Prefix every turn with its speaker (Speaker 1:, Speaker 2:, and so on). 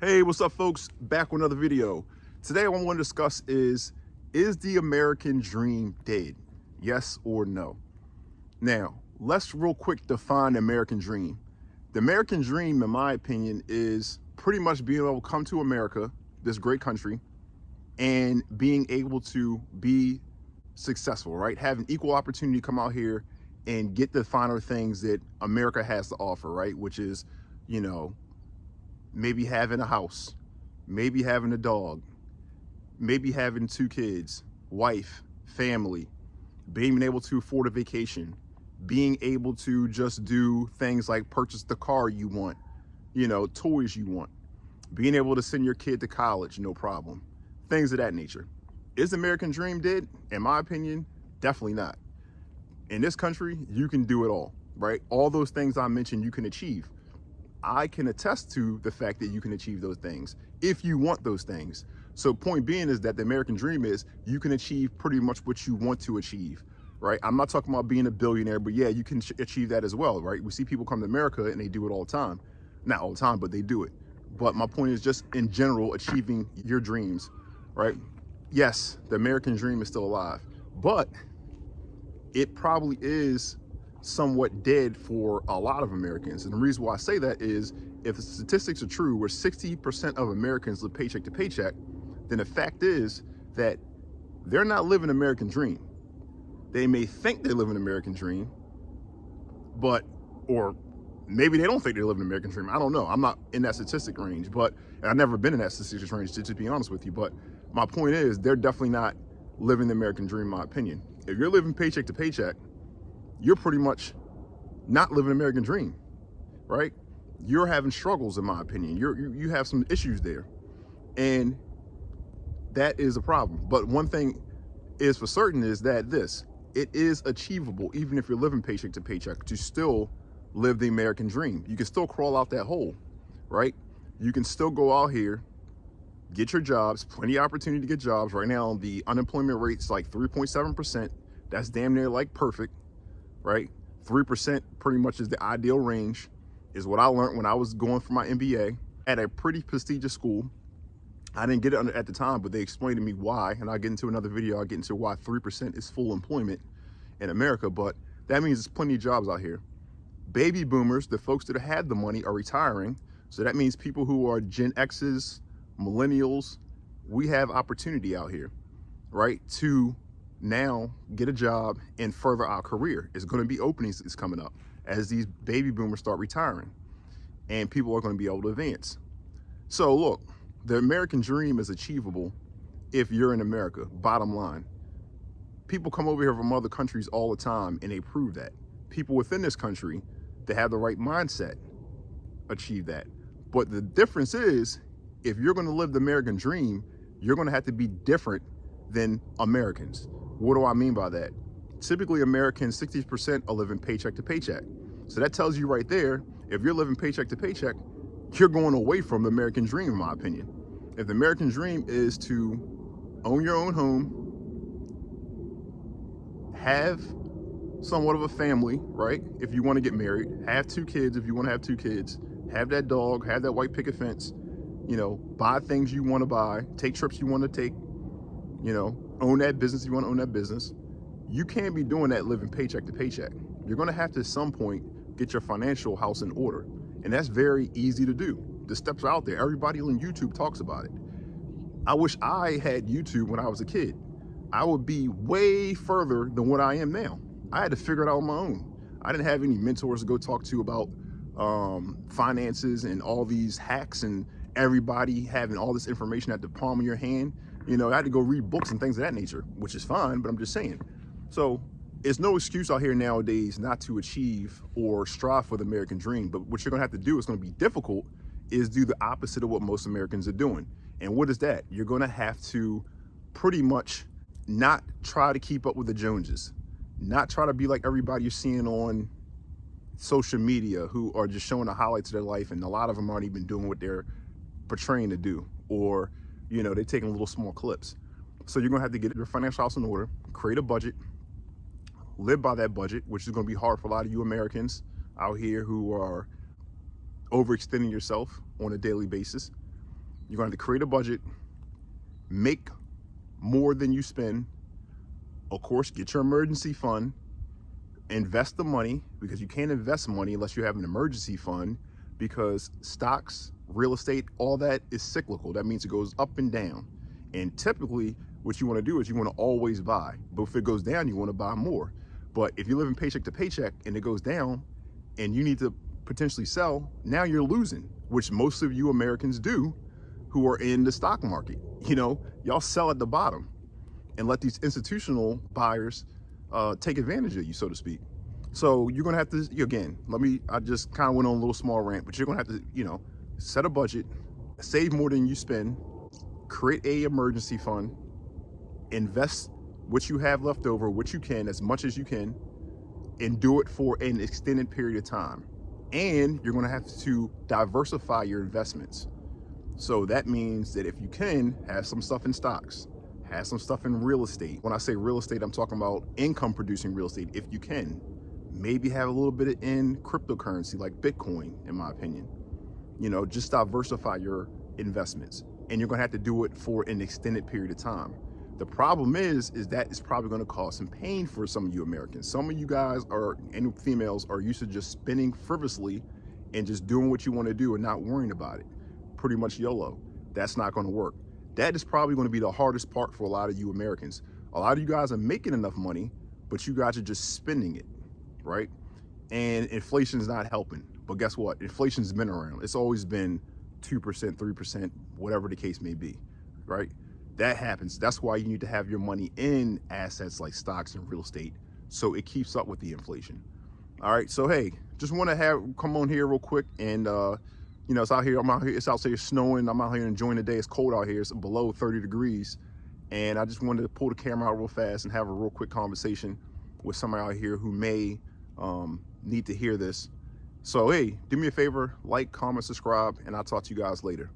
Speaker 1: Hey, what's up, folks? Back with another video. Today, what I want to discuss is the American dream dead? Yes or no? Now, let's real quick define the American dream. The American dream, in my opinion, is pretty much being able to come to America, this great country, and being able to be successful, right? Having equal opportunity to come out here and get the finer things that America has to offer, right? Which is, you know, maybe having a house, maybe having a dog, maybe having 2 kids, wife, family, being able to afford a vacation, being able to just do things like purchase the car you want, toys you want, being able to send your kid to college, no problem, things of that nature. Is the American dream dead? In my opinion, definitely not. In this country, you can do it all, right? All those things I mentioned, you can achieve. I can attest to the fact that you can achieve those things if you want those things. So point being is that the American dream is you can achieve pretty much what you want to achieve, right? I'm not talking about being a billionaire, but yeah, you can achieve that as well, right? We see people come to America and they do it all the time. Not all the time, but they do it. But my point is just in general, achieving your dreams, right? Yes, the American dream is still alive, but it probably is somewhat dead for a lot of Americans. And the reason why I say that is if the statistics are true, where 60% of Americans live paycheck to paycheck, then the fact is that they're not living an American dream. They may think they live an American dream, or maybe they don't think they live an American dream. I don't know. I'm not in that statistic range, and I've never been in that statistics range, to be honest with you. But my point is they're definitely not living the American dream, in my opinion. If you're living paycheck to paycheck, you're pretty much not living an American dream, right? You're having struggles, in my opinion. You have some issues there, and that is a problem. But one thing is for certain is that it is achievable, even if you're living paycheck to paycheck, to still live the American dream. You can still crawl out that hole, right? You can still go out here, get your jobs, plenty of opportunity to get jobs. Right now, the unemployment rate's like 3.7%. That's damn near like perfect, right? 3% pretty much is the ideal range, is what I learned when I was going for my MBA at a pretty prestigious school. I didn't get it at the time, but they explained to me why, and I'll get into another video. I'll get into why 3% is full employment in America, but that means there's plenty of jobs out here. Baby boomers, the folks that had the money, are retiring, so that means people who are Gen X's, millennials, we have opportunity out here, right, to now get a job and further our career. It's going to be openings is coming up as these baby boomers start retiring, and people are going to be able to advance. So look, the American dream is achievable if you're in America. Bottom line, people come over here from other countries all the time and they prove that. People within this country that have the right mindset achieve that. But the difference is, if you're going to live the American dream, you're going to have to be different than Americans. What do I mean by that? Typically, Americans, 60% are living paycheck to paycheck. So that tells you right there, if you're living paycheck to paycheck, you're going away from the American dream, in my opinion. If the American dream is to own your own home, have somewhat of a family, right? If you want to get married, have 2 kids if you want to have 2 kids, have that dog, have that white picket fence, buy things you want to buy, take trips you want to take, own that business you want to own that business. You can't be doing that living paycheck to paycheck. You're going to have to at some point get your financial house in order. And that's very easy to do. The steps are out there. Everybody on YouTube talks about it. I wish I had YouTube when I was a kid. I would be way further than what I am now. I had to figure it out on my own. I didn't have any mentors to go talk to about finances and all these hacks and everybody having all this information at the palm of your hand. I had to go read books and things of that nature, which is fine, but I'm just saying. So it's no excuse out here nowadays not to achieve or strive for the American dream. But what you're going to have to do, is going to be difficult, is do the opposite of what most Americans are doing. And what is that? You're going to have to pretty much not try to keep up with the Joneses, not try to be like everybody you're seeing on social media who are just showing the highlights of their life, and a lot of them aren't even doing what they're portraying to do, or they're taking little small clips. So you're gonna have to get your financial house in order, create a budget, live by that budget, which is gonna be hard for a lot of you Americans out here who are overextending yourself on a daily basis. You're going to have to create a budget, make more than you spend. Of course, get your emergency fund, invest the money, because you can't invest money unless you have an emergency fund, because stocks, real estate, all that is cyclical. That means it goes up and down. And typically what you want to do is you want to always buy, but if it goes down, you want to buy more. But if you're living paycheck to paycheck and it goes down and you need to potentially sell, now you're losing, which most of you Americans do who are in the stock market. You know, y'all sell at the bottom and let these institutional buyers take advantage of you, so to speak. So you're gonna have to, again, I just kind of went on a little small rant, but you're gonna have to, you know, set a budget, save more than you spend, create a emergency fund, invest what you have left over, what you can, as much as you can, and do it for an extended period of time. And you're gonna have to diversify your investments. So that means that if you can, have some stuff in stocks, have some stuff in real estate. When I say real estate, I'm talking about income producing real estate. If you can, maybe have a little bit in cryptocurrency like Bitcoin, in my opinion. You know, just diversify your investments, and you're gonna have to do it for an extended period of time. The problem is that it's probably gonna cause some pain for some of you Americans. Some of you guys and females are used to just spending frivolously and just doing what you wanna do and not worrying about it. Pretty much YOLO. That's not gonna work. That is probably gonna be the hardest part for a lot of you Americans. A lot of you guys are making enough money, but you guys are just spending it, right? And inflation's not helping. But guess what? Inflation's been around. It's always been 2%, 3%, whatever the case may be, right? That happens. That's why you need to have your money in assets like stocks and real estate, so it keeps up with the inflation. All right, so hey, just want to come on here real quick, and you know, it's out here. It's out here snowing. I'm out here enjoying the day. It's cold out here. It's below 30 degrees, and I just wanted to pull the camera out real fast and have a real quick conversation with somebody out here who may need to hear this. So hey, do me a favor, like, comment, subscribe, and I'll talk to you guys later.